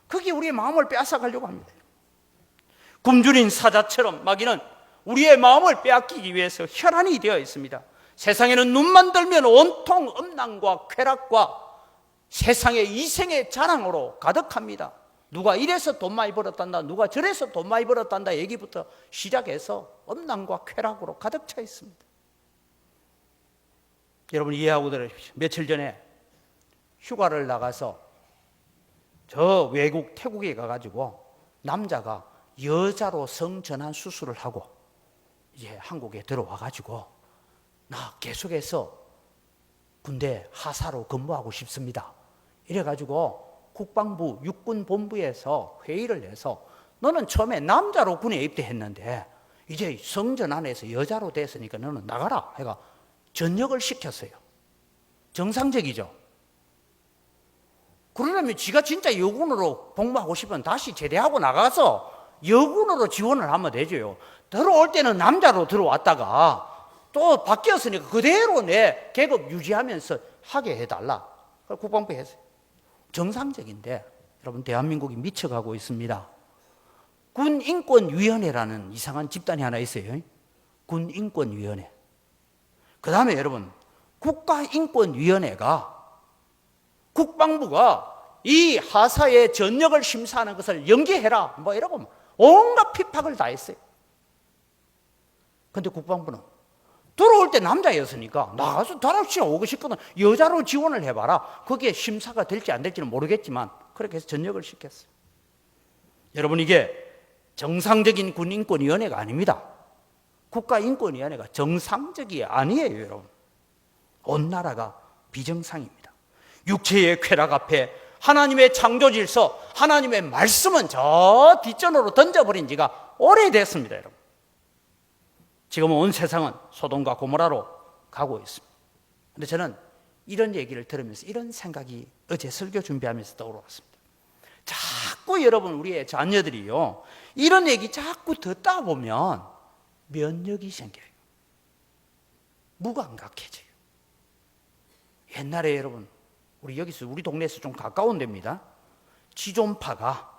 그게 우리의 마음을 빼앗아 가려고 합니다. 굶주린 사자처럼 마귀는 우리의 마음을 빼앗기기 위해서 혈안이 되어 있습니다. 세상에는 눈만 들면 온통 음란과 쾌락과 세상의 이생의 자랑으로 가득합니다. 누가 이래서 돈 많이 벌었단다, 누가 저래서 돈 많이 벌었단다 얘기부터 시작해서 음란과 쾌락으로 가득 차 있습니다. 여러분 이해하고 들으십시오. 며칠 전에 휴가를 나가서 저 외국 태국에 가가지고 남자가 여자로 성전환 수술을 하고 이제 한국에 들어와가지고 나 계속해서 군대 하사로 근무하고 싶습니다. 이래가지고 국방부 육군본부에서 회의를 해서 너는 처음에 남자로 군에 입대했는데 이제 성전 안에서 여자로 됐으니까 너는 나가라 해가 전역을 시켰어요. 정상적이죠. 그러려면 지가 진짜 여군으로 복무하고 싶으면 다시 제대하고 나가서 여군으로 지원을 하면 되죠. 들어올 때는 남자로 들어왔다가 또 바뀌었으니까 그대로 내 계급 유지하면서 하게 해달라. 국방부에 했어요. 정상적인데 여러분 대한민국이 미쳐가고 있습니다. 군인권위원회라는 이상한 집단이 하나 있어요. 군인권위원회. 그 다음에 여러분 국가인권위원회가 국방부가 이 하사의 전역을 심사하는 것을 연기해라 뭐 이러고 온갖 핍박을 다 했어요. 그런데 국방부는 들어올 때 남자였으니까 나가서 다락시가 오고 싶거든 여자로 지원을 해봐라. 거기에 심사가 될지 안 될지는 모르겠지만 그렇게 해서 전역을 시켰어요. 여러분 이게 정상적인 군인권위원회가 아닙니다. 국가인권위원회가 정상적이 아니에요. 여러분 온 나라가 비정상입니다. 육체의 쾌락 앞에 하나님의 창조질서 하나님의 말씀은 저 뒷전으로 던져버린 지가 오래됐습니다. 여러분 지금은 온 세상은 소돔과 고모라로 가고 있습니다. 그런데 저는 이런 얘기를 들으면서 이런 생각이 어제 설교 준비하면서 떠올랐습니다. 자꾸 여러분 우리의 자녀들이요 이런 얘기 자꾸 듣다 보면 면역이 생겨요. 무감각해져요. 옛날에 여러분 우리 동네에서 좀 가까운 데입니다. 지존파가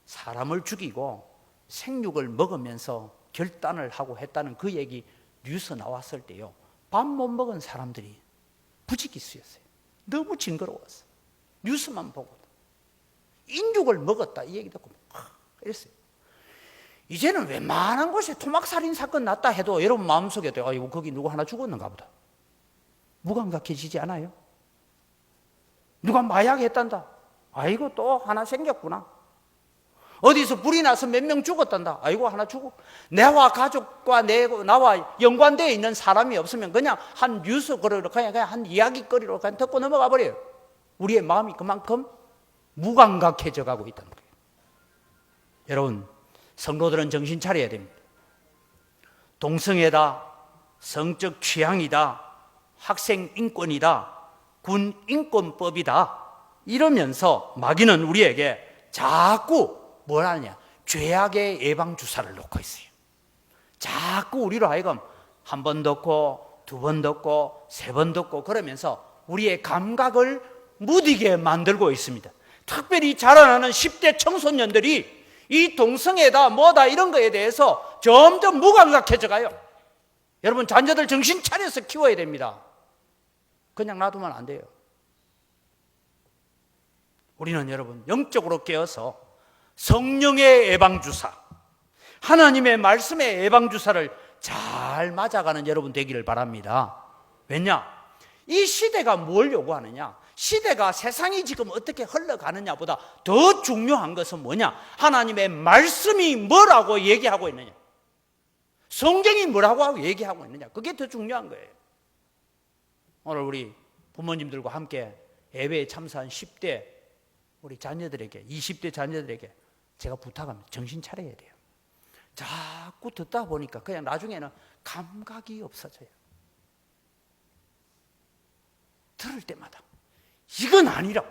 사람을 죽이고 생육을 먹으면서 결단을 하고 했다는 그 얘기 뉴스 나왔을 때요 밥 못 먹은 사람들이 부지기수였어요. 너무 징그러웠어요. 뉴스만 보고 인육을 먹었다 이 얘기 듣고 이랬어요. 이제는 웬만한 곳에 토막살인 사건 났다 해도 여러분 마음속에도 아이고 거기 누구 하나 죽었는가 보다. 무감각해지지 않아요? 누가 마약 했단다. 아이고 또 하나 생겼구나. 어디서 불이 나서 몇 명 죽었단다. 아이고 하나 죽고. 나와 가족과 나와 연관되어 있는 사람이 없으면 그냥 한 뉴스거리로 그냥 한 이야기거리로 그냥 듣고 넘어가 버려요. 우리의 마음이 그만큼 무감각해져 가고 있다는 거예요. 여러분, 성도들은 정신 차려야 됩니다. 동성애다, 성적 취향이다, 학생 인권이다, 군 인권법이다 이러면서 마귀는 우리에게 자꾸 뭘 하느냐? 죄악의 예방주사를 놓고 있어요. 자꾸 우리로 하여금 한 번 듣고 두 번 듣고 세 번 듣고 그러면서 우리의 감각을 무디게 만들고 있습니다. 특별히 자라나는 10대 청소년들이 이 동성애다 뭐다 이런 거에 대해서 점점 무감각해져 가요. 여러분, 자녀들 정신 차려서 키워야 됩니다. 그냥 놔두면 안 돼요. 우리는 여러분 영적으로 깨어서 성령의 예방주사, 하나님의 말씀의 예방주사를 잘 맞아가는 여러분 되기를 바랍니다. 왜냐? 이 시대가 뭘 요구하느냐? 시대가 세상이 지금 어떻게 흘러가느냐보다 더 중요한 것은 뭐냐? 하나님의 말씀이 뭐라고 얘기하고 있느냐? 성경이 뭐라고 얘기하고 있느냐? 그게 더 중요한 거예요. 오늘 우리 부모님들과 함께 예배에 참석한 10대 우리 자녀들에게, 20대 자녀들에게 제가 부탁합니다. 정신 차려야 돼요. 자꾸 듣다 보니까 그냥 나중에는 감각이 없어져요. 들을 때마다 이건 아니라고.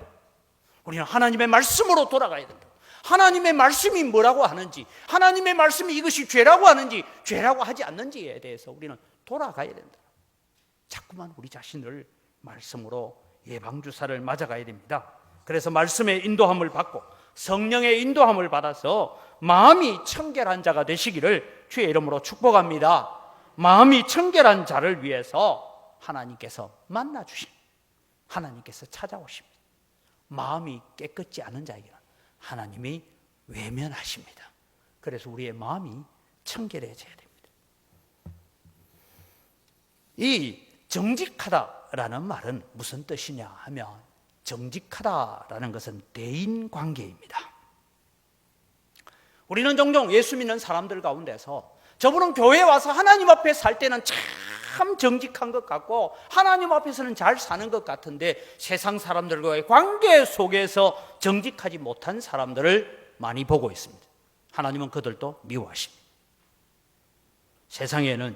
우리는 하나님의 말씀으로 돌아가야 된다. 하나님의 말씀이 뭐라고 하는지, 하나님의 말씀이 이것이 죄라고 하는지, 죄라고 하지 않는지에 대해서 우리는 돌아가야 된다. 자꾸만 우리 자신을 말씀으로 예방주사를 맞아가야 됩니다. 그래서 말씀의 인도함을 받고 성령의 인도함을 받아서 마음이 청결한 자가 되시기를 주의 이름으로 축복합니다. 마음이 청결한 자를 위해서 하나님께서 만나주십니다. 하나님께서 찾아오십니다. 마음이 깨끗지 않은 자에게는 하나님이 외면하십니다. 그래서 우리의 마음이 청결해져야 됩니다. 이 정직하다라는 말은 무슨 뜻이냐 하면, 정직하다라는 것은 대인관계입니다. 우리는 종종 예수 믿는 사람들 가운데서 저분은 교회에 와서 하나님 앞에 살 때는 참 정직한 것 같고 하나님 앞에서는 잘 사는 것 같은데 세상 사람들과의 관계 속에서 정직하지 못한 사람들을 많이 보고 있습니다. 하나님은 그들도 미워하십니다. 세상에는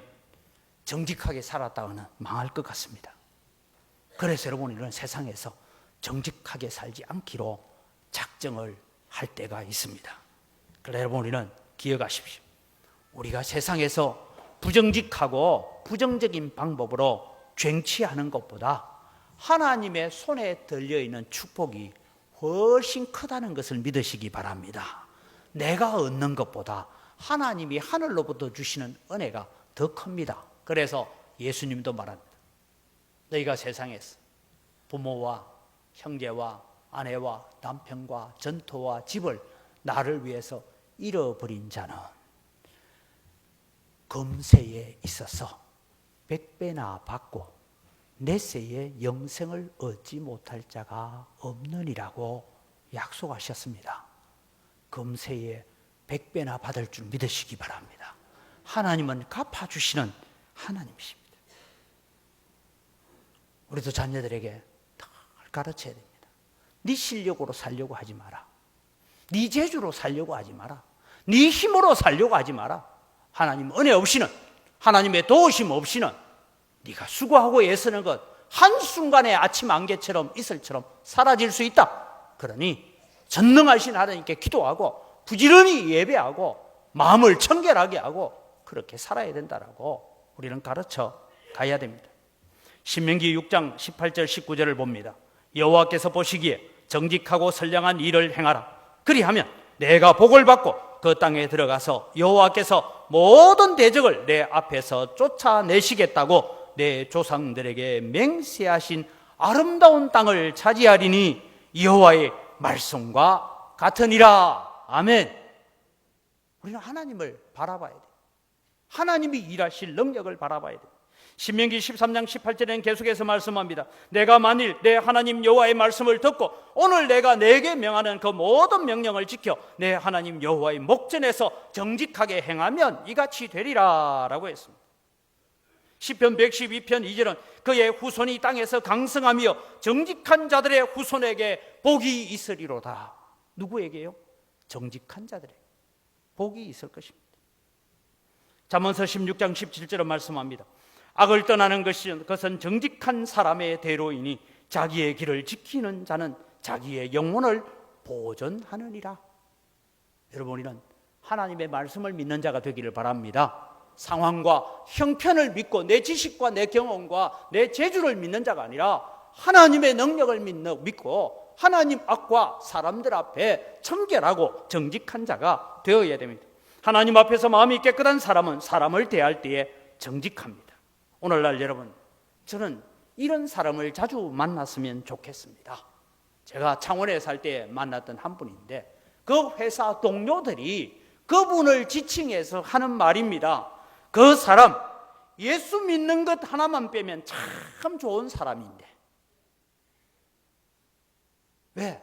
정직하게 살았다가는 망할 것 같습니다. 그래서 여러분, 이런 세상에서 정직하게 살지 않기로 작정을 할 때가 있습니다. 그래서 여러분, 우리는 기억하십시오. 우리가 세상에서 부정직하고 부정적인 방법으로 쟁취하는 것보다 하나님의 손에 들려있는 축복이 훨씬 크다는 것을 믿으시기 바랍니다. 내가 얻는 것보다 하나님이 하늘로부터 주시는 은혜가 더 큽니다. 그래서 예수님도 말합니다. 너희가 세상에서 부모와 형제와 아내와 남편과 전토와 집을 나를 위해서 잃어버린 자는 금세에 있어서 100배나 받고 넷세에 영생을 얻지 못할 자가 없느니라고 약속하셨습니다. 금세에 100배나 받을 줄 믿으시기 바랍니다. 하나님은 갚아주시는 하나님이십니다. 우리도 자녀들에게 다 가르쳐야 됩니다. 네 실력으로 살려고 하지 마라. 네 재주로 살려고 하지 마라. 네 힘으로 살려고 하지 마라. 하나님 은혜 없이는, 하나님의 도우심 없이는 네가 수고하고 애쓰는 것 한순간에 아침 안개처럼 이슬처럼 사라질 수 있다. 그러니 전능하신 하나님께 기도하고 부지런히 예배하고 마음을 청결하게 하고 그렇게 살아야 된다라고 우리는 가르쳐 가야 됩니다. 신명기 6장 18절 19절을 봅니다. 여호와께서 보시기에 정직하고 선량한 일을 행하라. 그리하면 내가 복을 받고 그 땅에 들어가서 여호와께서 모든 대적을 내 앞에서 쫓아내시겠다고 내 조상들에게 맹세하신 아름다운 땅을 차지하리니 여호와의 말씀과 같으니라. 아멘. 우리는 하나님을 바라봐야 돼요. 하나님이 일하실 능력을 바라봐야 돼요. 신명기 13장 18절에는 계속해서 말씀합니다. 내가 만일 내 하나님 여호와의 말씀을 듣고 오늘 내가 내게 명하는 그 모든 명령을 지켜 내 하나님 여호와의 목전에서 정직하게 행하면 이같이 되리라 라고 했습니다. 시편 112편 2절은 그의 후손이 땅에서 강성하며 정직한 자들의 후손에게 복이 있으리로다. 누구에게요? 정직한 자들에게 복이 있을 것입니다. 잠언서 16장 17절은 말씀합니다. 악을 떠나는 것은 정직한 사람의 대로이니 자기의 길을 지키는 자는 자기의 영혼을 보존하느니라. 여러분, 우리는 하나님의 말씀을 믿는 자가 되기를 바랍니다. 상황과 형편을 믿고 내 지식과 내 경험과 내 재주를 믿는 자가 아니라 하나님의 능력을 믿고 하나님 앞과 사람들 앞에 청결하고 정직한 자가 되어야 됩니다. 하나님 앞에서 마음이 깨끗한 사람은 사람을 대할 때에 정직합니다. 오늘날 여러분, 저는 이런 사람을 자주 만났으면 좋겠습니다. 제가 창원에 살 때 만났던 한 분인데 그 회사 동료들이 그분을 지칭해서 하는 말입니다. 그 사람 예수 믿는 것 하나만 빼면 참 좋은 사람인데 왜?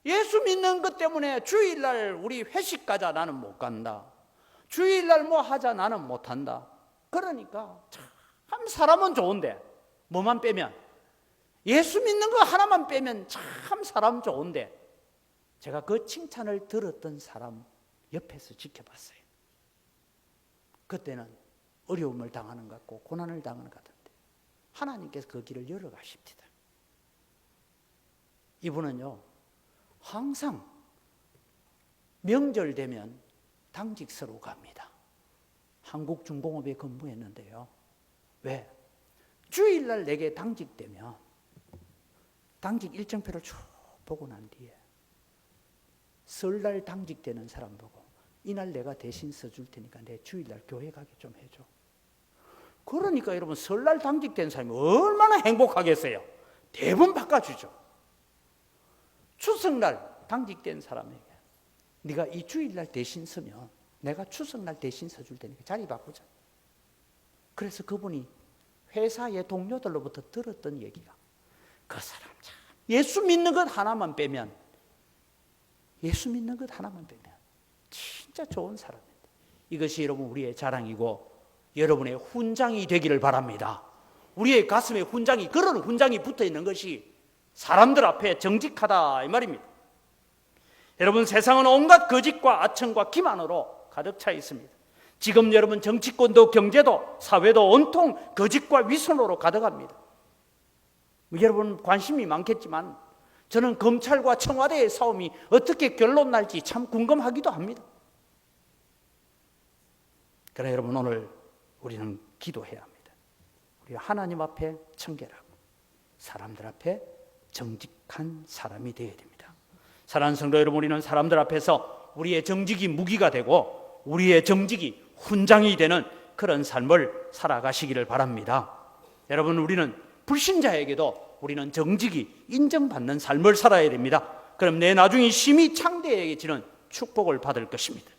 예수 믿는 것 때문에 주일날 우리 회식 가자 나는 못 간다. 주일날 뭐 하자 나는 못 한다. 그러니까 참 사람은 좋은데 뭐만 빼면 예수 믿는 거 하나만 빼면 참 사람 좋은데 제가 그 칭찬을 들었던 사람 옆에서 지켜봤어요. 그때는 어려움을 당하는 것 같고 고난을 당하는 것 같은데 하나님께서 그 길을 열어가십니다. 이분은요 항상 명절 되면 당직서로 갑니다. 한국중공업에 근무했는데요. 왜? 주일날 내게 당직되면 당직 일정표를 쭉 보고 난 뒤에 설날 당직되는 사람 보고 이날 내가 대신 써줄 테니까 내 주일날 교회 가게 좀 해줘. 그러니까 여러분 설날 당직된 사람이 얼마나 행복하겠어요. 대부분 바꿔주죠. 추석날 당직된 사람에게 네가 이 주일날 대신 서면 내가 추석날 대신 써줄 테니까 자리 바꾸자. 그래서 그분이 회사의 동료들로부터 들었던 얘기가 그 사람 참 예수 믿는 것 하나만 빼면 진짜 좋은 사람인데 이것이 여러분 우리의 자랑이고 여러분의 훈장이 되기를 바랍니다. 우리의 가슴에 훈장이 그런 훈장이 붙어있는 것이 사람들 앞에 정직하다 이 말입니다. 여러분 세상은 온갖 거짓과 아첨과 기만으로 가득 차 있습니다. 지금 여러분 정치권도 경제도 사회도 온통 거짓과 위선으로 가득합니다. 여러분 관심이 많겠지만 저는 검찰과 청와대의 싸움이 어떻게 결론 날지 참 궁금하기도 합니다. 그러나 여러분 오늘 우리는 기도해야 합니다. 우리 하나님 앞에 청결하고 사람들 앞에 정직한 사람이 되어야 됩니다. 사랑하는 성도 여러분, 우리는 사람들 앞에서 우리의 정직이 무기가 되고 우리의 정직이 훈장이 되는 그런 삶을 살아가시기를 바랍니다. 여러분 우리는 불신자에게도 우리는 정직이 인정받는 삶을 살아야 됩니다. 그럼 내 나중에 심히 창대해지는 축복을 받을 것입니다.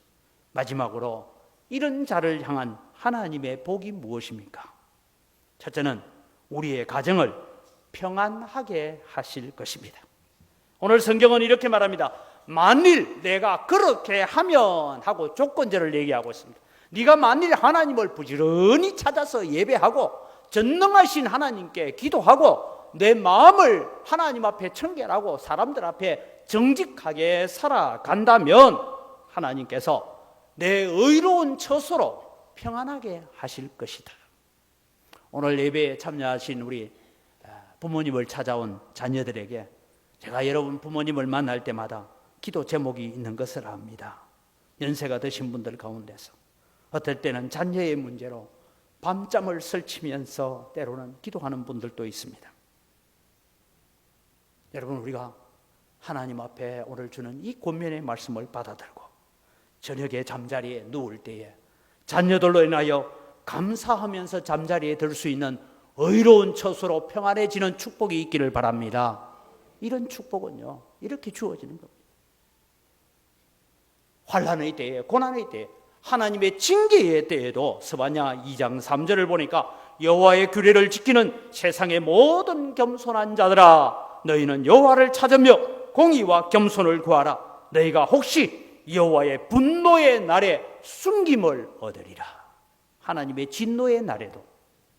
마지막으로 이런 자를 향한 하나님의 복이 무엇입니까? 첫째는 우리의 가정을 평안하게 하실 것입니다. 오늘 성경은 이렇게 말합니다. 만일 내가 그렇게 하면 하고 조건절을 얘기하고 있습니다. 네가 만일 하나님을 부지런히 찾아서 예배하고 전능하신 하나님께 기도하고 내 마음을 하나님 앞에 청결하고 사람들 앞에 정직하게 살아간다면 하나님께서 내 의로운 처소로 평안하게 하실 것이다. 오늘 예배에 참여하신 우리 부모님을 찾아온 자녀들에게 제가 여러분 부모님을 만날 때마다 기도 제목이 있는 것을 압니다. 연세가 드신 분들 가운데서 어떨 때는 자녀의 문제로 밤잠을 설치면서 때로는 기도하는 분들도 있습니다. 여러분 우리가 하나님 앞에 오늘 주는 이 권면의 말씀을 받아들고 저녁에 잠자리에 누울 때에 자녀들로 인하여 감사하면서 잠자리에 들 수 있는 의로운 처소로 평안해지는 축복이 있기를 바랍니다. 이런 축복은요 이렇게 주어지는 겁니다. 환난의 때에 고난의 때에 하나님의 징계의 때에도 스바냐 2장 3절을 보니까 여호와의 규례를 지키는 세상의 모든 겸손한 자들아, 너희는 여호와를 찾으며 공의와 겸손을 구하라. 너희가 혹시 여호와의 분노의 날에 숨김을 얻으리라. 하나님의 진노의 날에도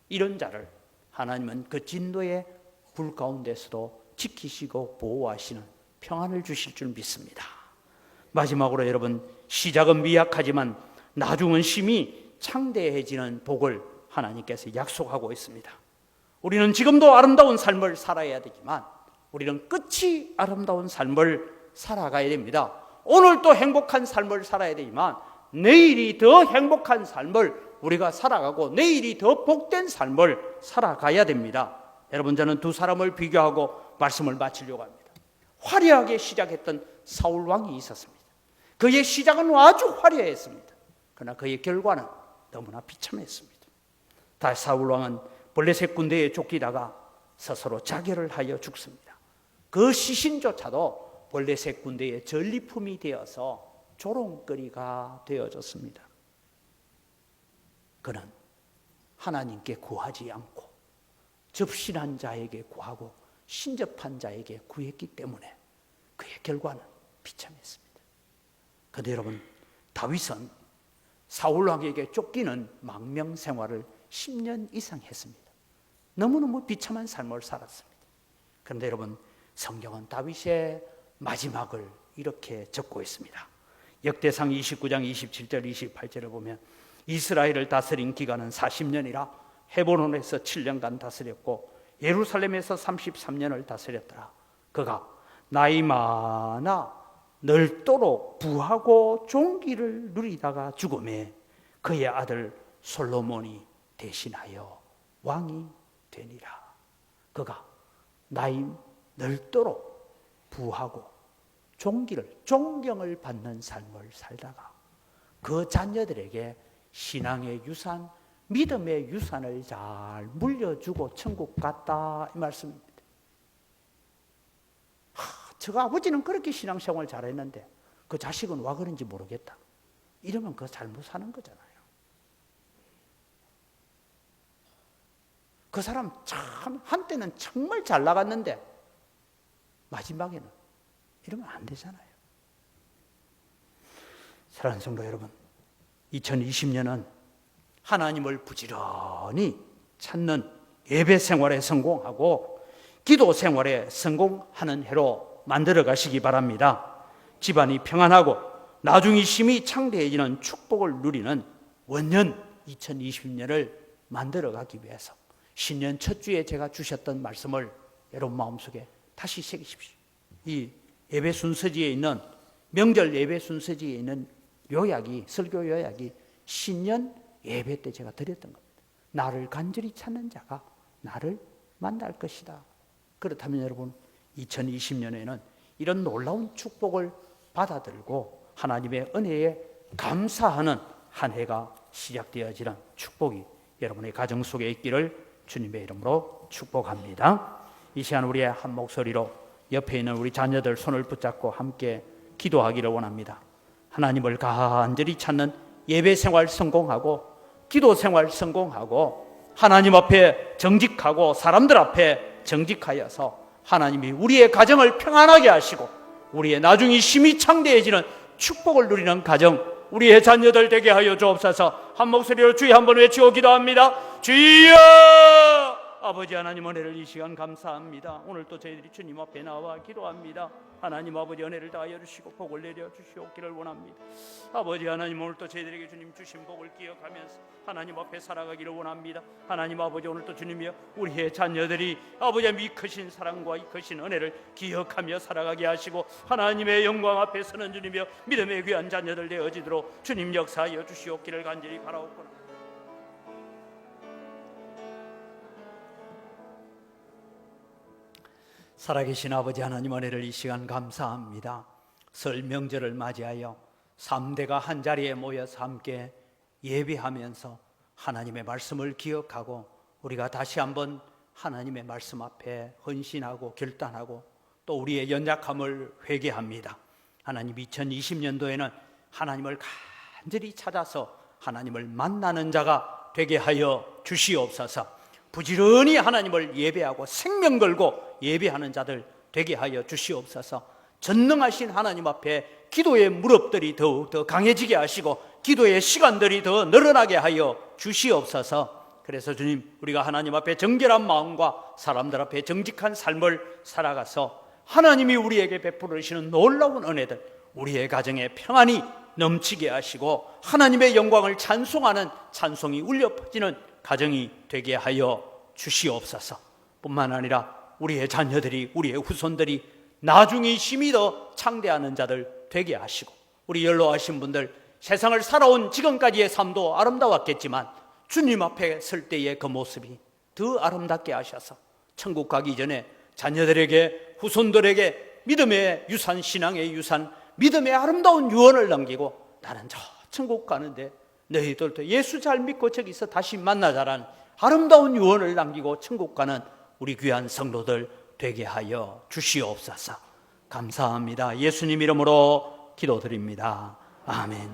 이런 자를 하나님은 그 진노의 불 가운데서도 지키시고 보호하시는 평안을 주실 줄 믿습니다. 마지막으로 여러분, 시작은 미약하지만 나중은 심히 창대해지는 복을 하나님께서 약속하고 있습니다. 우리는 지금도 아름다운 삶을 살아야 되지만 우리는 끝이 아름다운 삶을 살아가야 됩니다. 오늘도 행복한 삶을 살아야 되지만 내일이 더 행복한 삶을 우리가 살아가고 내일이 더 복된 삶을 살아가야 됩니다. 여러분, 저는 두 사람을 비교하고 말씀을 마치려고 합니다. 화려하게 시작했던 사울 왕이 있었습니다. 그의 시작은 아주 화려했습니다. 그러나 그의 결과는 너무나 비참했습니다. 다시 사울 왕은 블레셋 군대에 쫓기다가 스스로 자결을 하여 죽습니다. 그 시신조차도 블레셋 군대의 전리품이 되어서 조롱거리가 되어졌습니다. 그는 하나님께 구하지 않고 접신한 자에게 구하고 신접한 자에게 구했기 때문에 그의 결과는 비참했습니다. 그런데 여러분, 다윗은 사울왕에게 쫓기는 망명 생활을 10년 이상 했습니다. 너무너무 비참한 삶을 살았습니다. 그런데 여러분, 성경은 다윗의 마지막을 이렇게 적고 있습니다. 역대상 29장 27절 28절을 보면 이스라엘을 다스린 기간은 40년이라 헤브론에서 7년간 다스렸고 예루살렘에서 33년을 다스렸더라. 그가 나이 많아 넓도록 부하고 존귀를 누리다가 죽음에 그의 아들 솔로몬이 대신하여 왕이 되니라. 그가 나이 넓도록 부하고 존경을 받는 삶을 살다가 그 자녀들에게 신앙의 유산, 믿음의 유산을 잘 물려주고 천국 갔다, 이 말씀입니다. 저 아버지는 그렇게 신앙생활 잘했는데 그 자식은 와 그런지 모르겠다. 이러면 그거 잘못 사는 거잖아요. 그 사람 참 한때는 정말 잘 나갔는데 마지막에는 이러면 안 되잖아요. 사랑하는 성도 여러분, 2020년은 하나님을 부지런히 찾는 예배 생활에 성공하고 기도 생활에 성공하는 해로 만들어 가시기 바랍니다. 집안이 평안하고 나중이 심히 창대해지는 축복을 누리는 원년 2020년을 만들어 가기 위해서 신년 첫 주에 제가 주셨던 말씀을 여러분 마음속에 다시 새기십시오. 이 예배 순서지에 있는, 명절 예배 순서지에 있는 요약이, 설교 요약이 신년 예배 때 제가 드렸던 겁니다. 나를 간절히 찾는 자가 나를 만날 것이다. 그렇다면 여러분, 2020년에는 이런 놀라운 축복을 받아들고 하나님의 은혜에 감사하는 한 해가 시작되어지는 축복이 여러분의 가정 속에 있기를 주님의 이름으로 축복합니다. 이 시간 우리의 한 목소리로 옆에 있는 우리 자녀들 손을 붙잡고 함께 기도하기를 원합니다. 하나님을 간절히 찾는 예배 생활 성공하고 기도 생활 성공하고 하나님 앞에 정직하고 사람들 앞에 정직하여서 하나님이 우리의 가정을 평안하게 하시고 우리의 나중이 심히 창대해지는 축복을 누리는 가정, 우리의 자녀들 되게 하여 주옵소서. 한 목소리로 주여 한번 외치고 기도합니다. 주여! 아버지 하나님, 은혜를 이 시간 감사합니다. 오늘 또 저희들이 주님 앞에 나와 기도합니다. 하나님 아버지, 은혜를 다하여 주시고 복을 내려 주시옵기를 원합니다. 아버지 하나님, 오늘 또 저희들에게 주님 주신 복을 기억하면서 하나님 앞에 살아가기를 원합니다. 하나님 아버지, 오늘 또 주님이여 우리의 자녀들이 아버지의 이 크신 사랑과 이 크신 은혜를 기억하며 살아가게 하시고 하나님의 영광 앞에 서는 주님이여 믿음의 귀한 자녀들 되어지도록 주님 역사하여 주시옵기를 간절히 바라옵고나. 살아계신 아버지 하나님, 은혜를 이 시간 감사합니다. 설 명절을 맞이하여 3대가 한자리에 모여서 함께 예배하면서 하나님의 말씀을 기억하고 우리가 다시 한번 하나님의 말씀 앞에 헌신하고 결단하고 또 우리의 연약함을 회개합니다. 하나님, 2020년도에는 하나님을 간절히 찾아서 하나님을 만나는 자가 되게 하여 주시옵소서. 부지런히 하나님을 예배하고 생명 걸고 예배하는 자들 되게 하여 주시옵소서. 전능하신 하나님 앞에 기도의 무릎들이 더욱더 강해지게 하시고 기도의 시간들이 더 늘어나게 하여 주시옵소서. 그래서 주님, 우리가 하나님 앞에 정결한 마음과 사람들 앞에 정직한 삶을 살아가서 하나님이 우리에게 베풀으시는 놀라운 은혜들, 우리의 가정에 평안이 넘치게 하시고 하나님의 영광을 찬송하는 찬송이 울려 퍼지는 가정이 되게 하여 주시옵소서. 뿐만 아니라 우리의 자녀들이, 우리의 후손들이 나중에 힘이 더 창대하는 자들 되게 하시고, 우리 연로하신 분들 세상을 살아온 지금까지의 삶도 아름다웠겠지만 주님 앞에 설 때의 그 모습이 더 아름답게 하셔서 천국 가기 전에 자녀들에게, 후손들에게 믿음의 유산, 신앙의 유산, 믿음의 아름다운 유언을 남기고, 나는 저 천국 가는데 너희들도 예수 잘 믿고 저기서 다시 만나자라는 아름다운 유언을 남기고 천국 가는 우리 귀한 성도들 되게 하여 주시옵소서. 감사합니다. 예수님 이름으로 기도드립니다. 아멘.